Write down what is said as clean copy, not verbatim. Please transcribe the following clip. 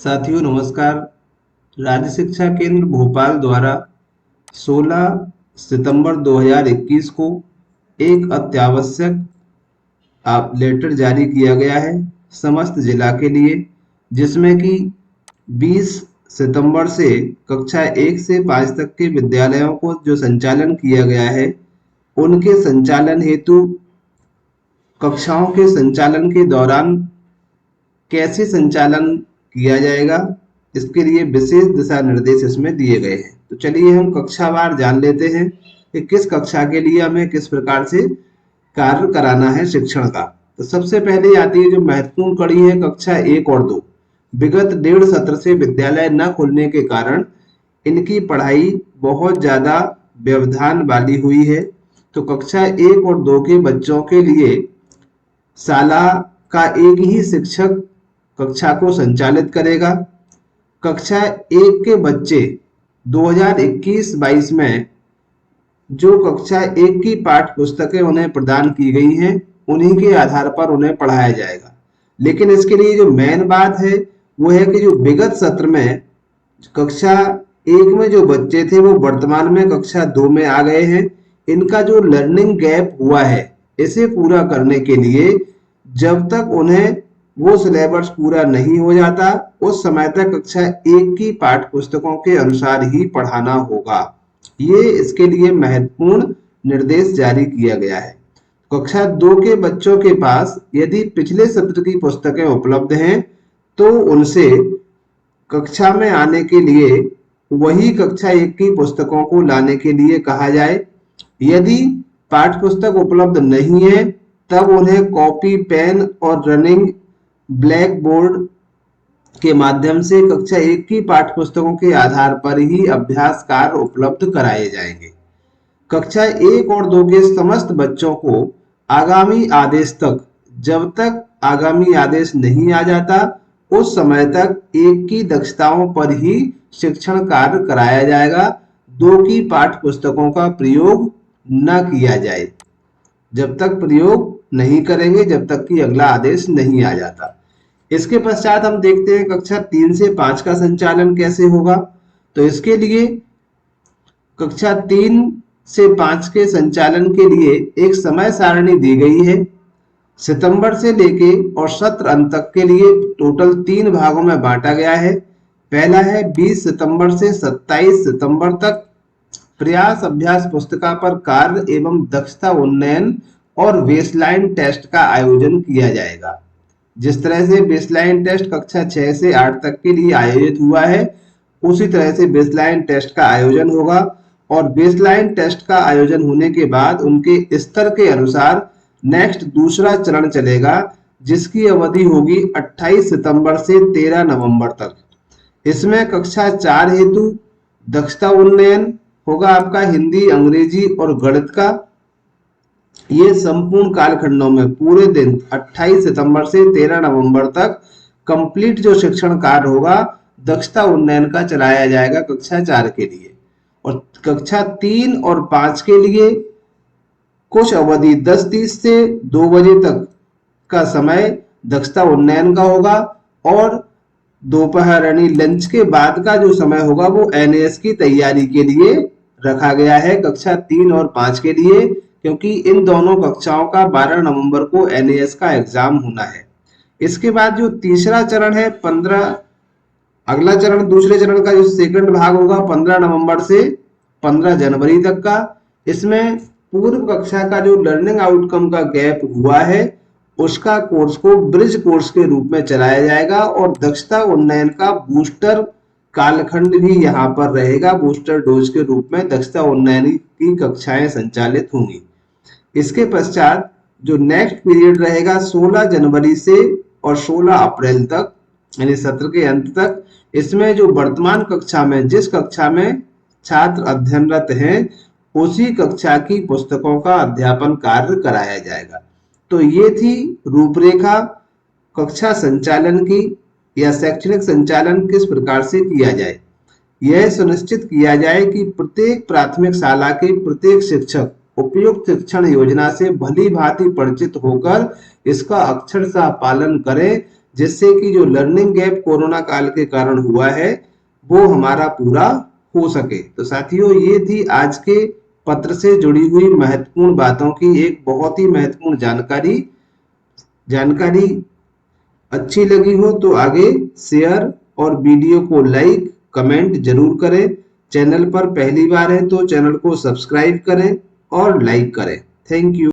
साथियों नमस्कार। राज्य शिक्षा केंद्र भोपाल द्वारा 16 सितंबर 2021 को एक अत्यावश्यक लेटर जारी किया गया है समस्त जिला के लिए, जिसमें कि 20 सितंबर से कक्षा 1 से 5 तक के विद्यालयों को जो संचालन किया गया है, उनके संचालन हेतु कक्षाओं के संचालन के दौरान कैसे संचालन किया जाएगा, इसके लिए विशेष दिशा निर्देश इसमें दिए गए हैं। तो चलिए हम कक्षावार जान लेते हैं कि किस कक्षा के लिए हमें किस प्रकार से कार्य कराना है शिक्षण का। तो सबसे पहले आती है जो महत्वपूर्ण कड़ी है कक्षा 1 और 2। विगत 1.5 सत्र से विद्यालय न खुलने के कारण इनकी पढ़ाई बहुत ज्यादा व्यवधान वाली हुई है। तो कक्षा 1 और 2 के बच्चों के लिए शाला का एक ही शिक्षक कक्षा को संचालित करेगा। कक्षा 1 के बच्चे 2021-22 में जो कक्षा 1 की पाठ्य पुस्तकें उन्हें प्रदान की गई हैं, उन्हीं के आधार पर उन्हें पढ़ाया जाएगा। लेकिन इसके लिए जो मेन बात है वो है कि जो विगत सत्र में कक्षा 1 में जो बच्चे थे वो वर्तमान में कक्षा 2 में आ गए हैं। इनका जो लर्निंग गैप हुआ है, इसे पूरा करने के लिए जब तक उन्हें वो सिलेबस पूरा नहीं हो जाता, उस समय तक कक्षा 1 की पाठ्य पुस्तकों के अनुसार ही पढ़ाना होगा। ये इसके लिए महत्वपूर्ण निर्देश जारी किया गया है। कक्षा 2 के बच्चों के पास यदि पिछले सत्र की पुस्तकें उपलब्ध हैं तो उनसे कक्षा में आने के लिए वही कक्षा 1 की पुस्तकों को लाने के लिए कहा जाए। यदि पाठ्य पुस्तक उपलब्ध नहीं है तब उन्हें कॉपी, पेन और रनिंग ब्लैक बोर्ड के माध्यम से कक्षा 1 की पाठ्य पुस्तकों के आधार पर ही अभ्यास कार्य उपलब्ध कराए जाएंगे। कक्षा 1 और 2 के समस्त बच्चों को आगामी आदेश तक, जब तक आगामी आदेश नहीं आ जाता उस समय तक 1 की दक्षताओं पर ही शिक्षण कार्य कराया जाएगा। 2 की पाठ्य पुस्तकों का प्रयोग न किया जाए। जब तक प्रयोग नहीं करेंगे जब तक कि अगला आदेश नहीं आ जाता। इसके पश्चात हम देखते हैं कक्षा 3 से 5 का संचालन कैसे होगा। तो इसके लिए कक्षा 3 से 5 के संचालन के लिए एक समय सारणी दी गई है। सितंबर से लेके और सत्र अंत तक के लिए टोटल 3 भागों में बांटा गया है। पहला है 20 सितंबर से 27 सितंबर तक प्रयास अभ्यास पुस्तिका पर कार्य एवं दक्षता उन्नयन और बेसलाइन टेस्ट का आयोजन किया जाएगा। जिस तरह से बेसलाइन टेस्ट कक्षा 6 से 8 तक के लिए आयोजित हुआ है, उसी तरह से बेसलाइन टेस्ट का आयोजन होगा। और बेसलाइन टेस्ट का आयोजन होने के बाद उनके स्तर के अनुसार नेक्स्ट दूसरा चरण चलेगा, जिसकी अवधि होगी 28 सितंबर से 13 नवंबर तक। इसमें कक्षा 4 हेतु दक्षता उन्नयन होगा आपका हिंदी, अंग्रेजी और गणित का। ये संपूर्ण कालखंडों में पूरे दिन 28 सितंबर से 13 नवंबर तक कंप्लीट जो शिक्षण कार्य होगा दक्षता उन्नयन का चलाया जाएगा कक्षा 4 के लिए। और कक्षा 3 और 5 के लिए कुछ अवधि 10:30 से 2 बजे तक का समय दक्षता उन्नयन का होगा और दोपहर यानी लंच के बाद का जो समय होगा वो एनएएस की तैयारी के लिए रखा गया है कक्षा 3 और 5 के लिए, क्योंकि इन दोनों कक्षाओं का 12 नवंबर को एनएएस का एग्जाम होना है। इसके बाद जो तीसरा चरण है 15, अगला चरण दूसरे चरण का जो सेकंड भाग होगा 15 नवंबर से 15 जनवरी तक का। इसमें पूर्व कक्षा का जो लर्निंग आउटकम का गैप हुआ है उसका कोर्स को ब्रिज कोर्स के रूप में चलाया जाएगा और दक्षता उन्नयन का बूस्टर कालखंड भी यहाँ पर रहेगा। बूस्टर डोज के रूप में दक्षता उन्नयन की कक्षाएं संचालित होंगी। इसके पश्चात जो नेक्स्ट पीरियड रहेगा 16 जनवरी से और 16 अप्रैल तक यानी सत्र के अंत तक, इसमें जो वर्तमान कक्षा में जिस कक्षा में छात्र अध्ययनरत हैं उसी कक्षा की पुस्तकों का अध्यापन कार्य कराया जाएगा। तो ये थी रूपरेखा कक्षा संचालन की या शैक्षणिक संचालन किस प्रकार से किया जाए। यह सुनिश्चित किया जाए कि प्रत्येक प्राथमिक शाला के प्रत्येक शिक्षक उपयुक्त शिक्षण योजना से भली भांति परिचित होकर इसका अक्षरशः पालन करें, जिससे कि जो लर्निंग गैप कोरोना काल के कारण हुआ है वो हमारा पूरा हो सके। तो साथियों, ये थी आज के पत्र से जुड़ी हुई महत्वपूर्ण बातों की एक बहुत ही महत्वपूर्ण जानकारी अच्छी लगी हो तो आगे शेयर और वीडियो को लाइक कमेंट जरूर करें। चैनल पर पहली बार है तो चैनल को सब्सक्राइब करें और लाइक करें। Thank you.